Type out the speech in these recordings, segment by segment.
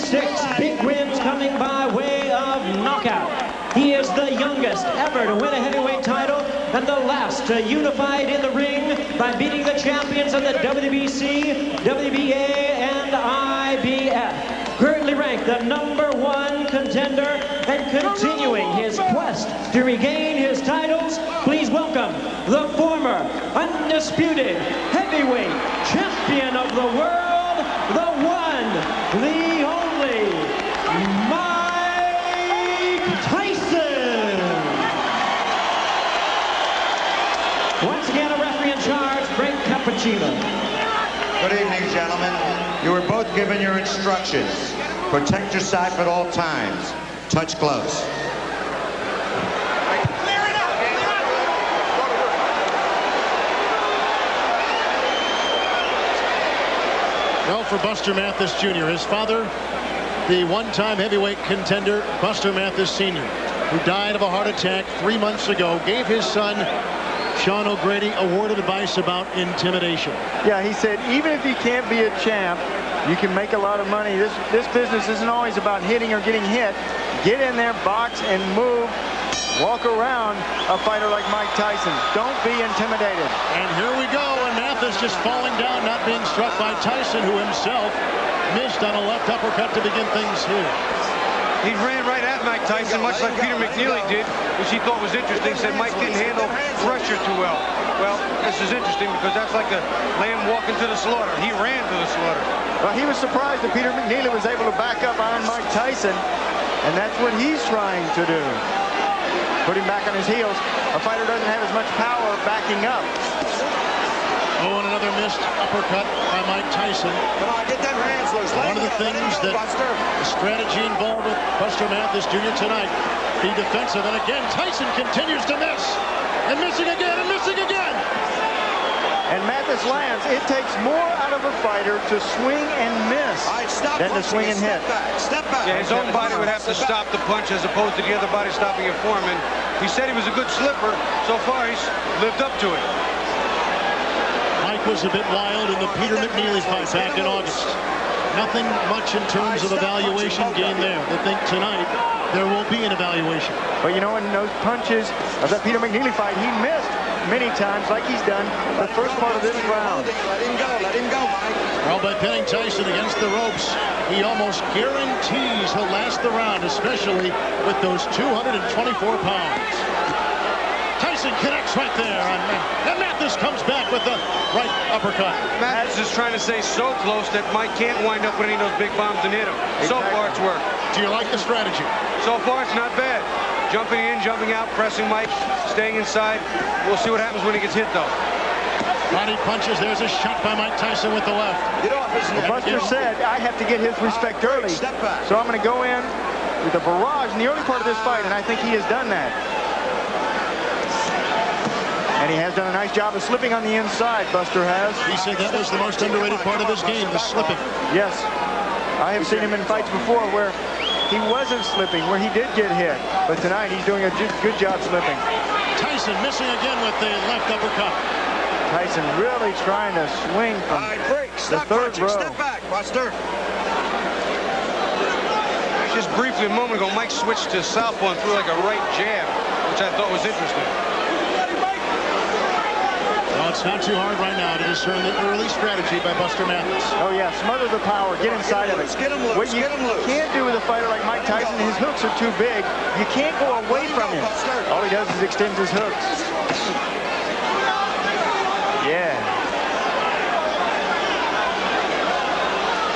6 big wins coming by way of knockout. He is the youngest ever to win a heavyweight title and the last unified in the ring by beating the champions of the WBC, WBA, and IBF. Currently ranked the #1 contender and continuing his quest to regain his titles, please welcome the former undisputed heavyweight champion of the world, the one, the only, Mike Tyson. Once again, a referee in charge, Frank Cappuccino. Good evening, gentlemen. You were both given your instructions. Protect yourself at all times. Touch close. Well, for Buster Mathis Jr., his father, the one-time heavyweight contender, Buster Mathis Sr., who died of a heart attack 3 months ago, gave his son, Sean O'Grady, a word of advice about intimidation. Yeah, he said, even if you can't be a champ, you can make a lot of money. This business isn't always about hitting or getting hit. Get in there, box, and move. Walk around a fighter like Mike Tyson. Don't be intimidated. And here we go, and Mathis just falling down, not being struck by Tyson, who himself missed on a left uppercut to begin things here. He ran right at Mike Tyson, much like Peter McNeely did, which he thought was interesting. Said Mike didn't handle pressure too well. Well, this is interesting because that's like a lamb walking to the slaughter. He ran to the slaughter. Well, he was surprised that Peter McNeely was able to back up on Mike Tyson, and that's what he's trying to do. Put him back on his heels. A fighter doesn't have as much power backing up. Oh, and another missed uppercut by Mike Tyson. Come on, get them hands loose. One of the things that the strategy involved with Buster Mathis Jr. tonight, be defensive. And again, Tyson continues to miss. And missing again, and missing again. And Mathis lands. It takes more out of a fighter to swing and miss than to swing and hit. Step back. Yeah, his own body would have to stop the punch as opposed to the other body stopping it for him. And he said he was a good slipper. So far, he's lived up to it. Mike was a bit wild in the Peter McNeely fight back in August. Nothing much in terms of evaluation gain there. I think tonight there will be an evaluation. But you know, in those punches of that Peter McNeely fight, he missed many times, like he's done the first part of this round. Let him go, Mike. Well, by pinning Tyson against the ropes, he almost guarantees he'll last the round, especially with those 224 pounds. Tyson connects right there, and Mathis comes back with the right uppercut. Mathis is trying to stay so close that Mike can't wind up with any of those big bombs and hit him. So far, it's worked. Do you like the strategy? So far, it's not bad. Jumping in, jumping out, pressing Mike, staying inside. We'll see what happens when he gets hit, though. Body punches. There's a shot by Mike Tyson with the left. Get off his neck. Buster said, I have to get his respect early, so I'm going to go in with a barrage in the early part of this fight, and I think he has done that. And he has done a nice job of slipping on the inside, Buster has. He said that was the most underrated part of his game, the slipping. Yes. I have seen him in fights before where he wasn't slipping, where he did get hit. But tonight, he's doing a good job slipping. Tyson missing again with the left uppercut. Tyson really trying to swing from the third row. Step back, Buster. Just briefly a moment ago, Mike switched to southpaw and threw like a right jab, which I thought was interesting. Well, it's not too hard right now to discern the early strategy by Buster Mathis. Oh, yeah, smother the power, get inside of it. Get him loose, What you can't do with a fighter like Mike Tyson, his hooks are too big. You can't go away from him. All he does is extend his hooks. Yeah.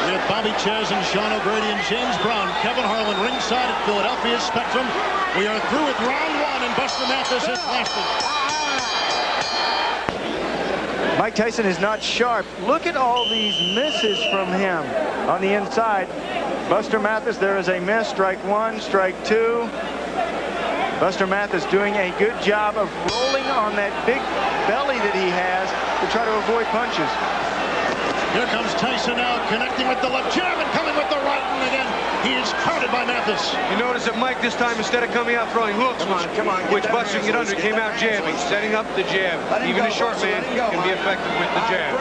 We have Bobby Chez and Sean O'Grady and James Brown. Kevin Harlan ringside at Philadelphia Spectrum. We are through with round one, and Buster Mathis has lasted. Mike Tyson is not sharp. Look at all these misses from him on the inside. Buster Mathis, there is a miss. Strike one, strike two. Buster Mathis doing a good job of rolling on that big belly that he has to try to avoid punches. Here comes Tyson now, connecting with the left jab and coming with the right, and again, he is crowded by Mathis. You notice that Mike this time, instead of coming out throwing hooks, which Buster can get under, came out jabbing, setting up the jab. Even a short man can be effective with the jab.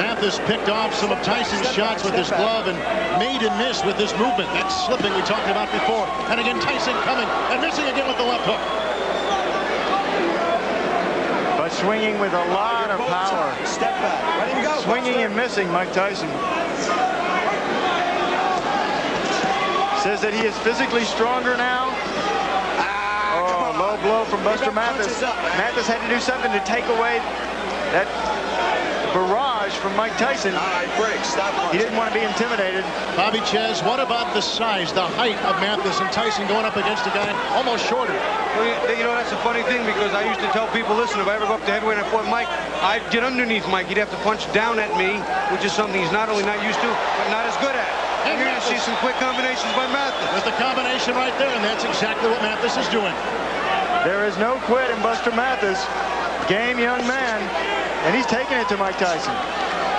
Mathis picked off some of Tyson's shots with his glove and made and miss with this movement. That slipping we talked about before. And again, Tyson coming and missing again with the left hook. But swinging with a lot of power. Step back. Let him go. Swinging and missing, Mike Tyson. Says that he is physically stronger now. Oh, low blow from Buster Mathis. Mathis had to do something to take away that barrage from Mike Tyson. All right, break. Stop. He didn't want to be intimidated. Bobby Chez, what about the size, the height of Mathis and Tyson going up against a guy almost shorter? Well, you know, that's a funny thing because I used to tell people, listen, if I ever go up to heavyweight and I fought Mike, I'd get underneath Mike. He'd have to punch down at me, which is something he's not only not used to, but not as good at. And you're going to see some quick combinations by Mathis. With the combination right there, and that's exactly what Mathis is doing. There is no quit in Buster Mathis. Game young man, and he's taking it to Mike Tyson.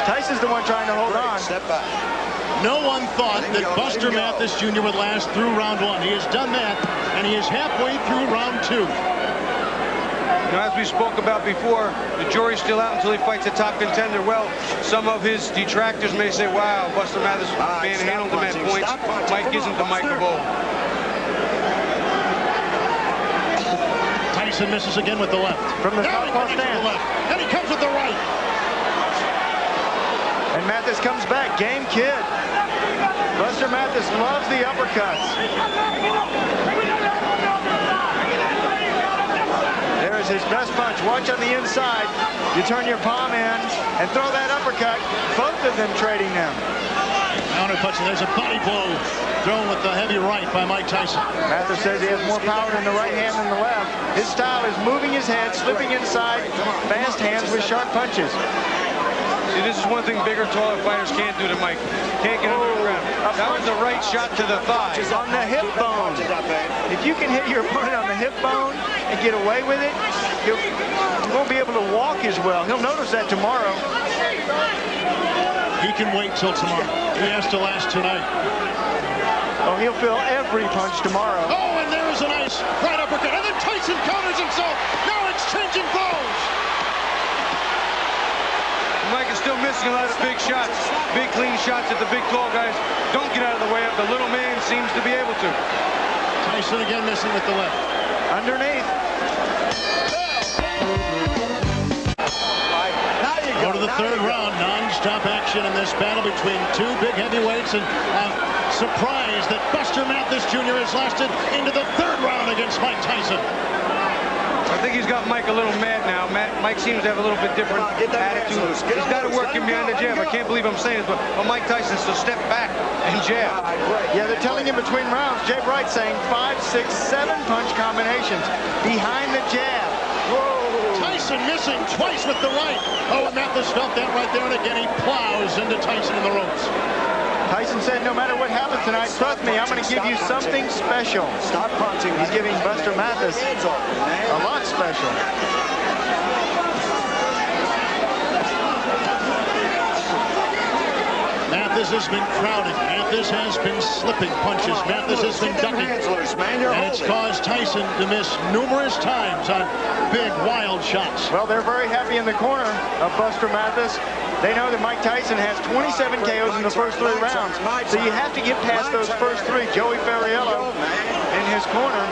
Tyson's the one trying to hold on. Step back. No one thought that Buster Mathis Jr. would last through round one. He has done that, and he is halfway through round two. You know, as we spoke about before, the jury's still out until he fights a top contender. Well, some of his detractors may say, wow, Buster Mathis manhandled him at points. Mike isn't the Mike of old. Tyson misses again with the left. From the Now he southpaw connects with stance. the left, and he comes with the right. And Mathis comes back. Game kid. Buster Mathis loves the uppercuts. There's his best punch. Watch on the inside. You turn your palm in and throw that uppercut. Both of them trading them. Counter punching. There's a body blow thrown with the heavy right by Mike Tyson. Mathis says he has more power in the right hand than the left. His style is moving his head, slipping inside, fast hands with sharp punches. See, this is one thing bigger, taller fighters can't do to Mike. Can't get under the ground. That was the right shot to the thigh. On the hip bone. If you can hit your opponent on the hip bone and get away with it, he won't be able to walk as well. He'll notice that tomorrow. He can wait till tomorrow. He has to last tonight. Oh, he'll feel every punch tomorrow. Oh, and there is a nice right uppercut. And then Tyson counters himself. Now exchanging blows. Mike is still missing a lot of big shots. Big, clean shots that the big, tall guys don't get out of the way of. The little man seems to be able to. Tyson again missing with the left. Underneath. Go to the third round. Non-stop action in this battle between two big heavyweights. And surprised that Buster Mathis Jr. has lasted into the third round against Mike Tyson. I think he's got Mike a little mad now. Mike seems to have a little bit different attitude. He's got to work him behind the jab. I can't believe I'm saying this, but Mike Tyson still step back and jab. Yeah, they're telling him between rounds. Jay Bright saying 5, 6, 7 punch combinations behind the jab. Whoa. Tyson missing twice with the right. Oh, and Mathis felt that right there, and again he plows into Tyson in the ropes. Tyson said, no matter what happens tonight, trust me, I'm going to give you something special. Stop punching. He's giving Buster Mathis a lot special. Mathis has been crowded. Mathis has been slipping punches. Mathis has been ducking. And it's caused Tyson to miss numerous times on big, wild shots. Well, they're very happy in the corner of Buster Mathis. They know that Mike Tyson has 27 KOs in the first 3 rounds. So you have to get past those first 3. Joey Ferriello in his corner.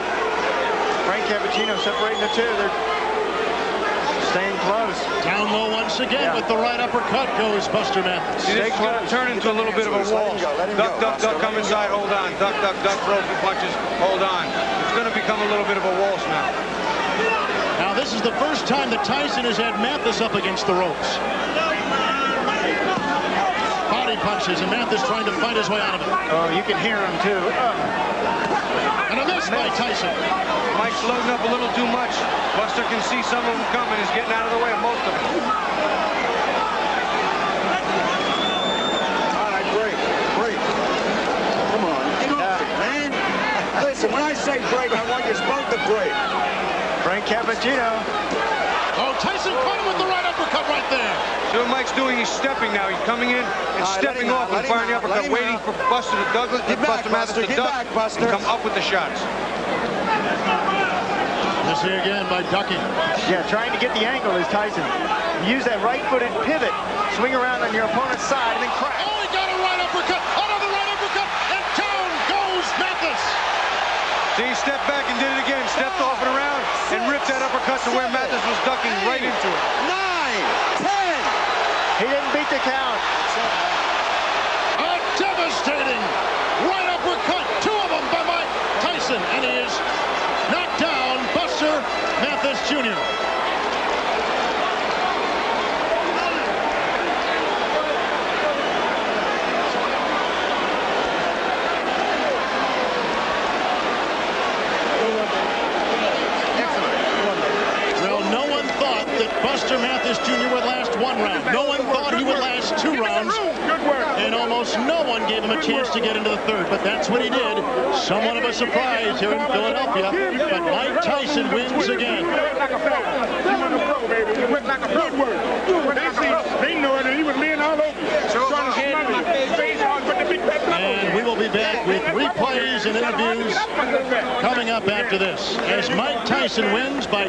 Frank Cappuccino separating the two. They're staying close. Down low once again with the right uppercut goes Buster Mathis. See, this is going to turn into a little bit of a wall. Duck, duck, duck, come inside, hold on. Duck, duck, duck, throw some punches, hold on. It's going to become a little bit of a waltz now. Now, this is the first time that Tyson has had Mathis up against the ropes. Body punches, and Mathis trying to fight his way out of it. Oh, you can hear him, too. And a miss by Tyson. Mike's loading up a little too much. Buster can see some of them coming. He's getting out of the way of most of them. All right, break. Come on, get off it, man. Listen, when I say break, I want you both to break. Frank Cappuccino Oh, Tyson caught him with the right uppercut right there. So what Mike's doing, he's stepping now. He's coming in and stepping off and firing the uppercut, waiting for Buster to Douglas, Buster Mathis to duck and come up with the shots. You see again by ducking. Yeah, trying to get the angle is Tyson. Use that right-footed pivot, swing around on your opponent's side, and then crack. Oh, he got a right uppercut, another right uppercut, and down goes Mathis. See, he stepped back and did it again. Stepped off and around and ripped that uppercut to where Mathis was ducking right into it. 9, 10. He didn't beat the count. A devastating right uppercut, two of them by Mike Tyson, and he is knocked down Buster Mathis Jr. Well, no one thought that Buster Mathis Jr. would last one round. No one thought he would last 2 rounds. And almost no one gave him a chance to get into the third. But that's what he did. Somewhat of a surprise here in Philadelphia. But Mike Tyson wins again. And we will be back with replays and interviews coming up after this as Mike Tyson wins by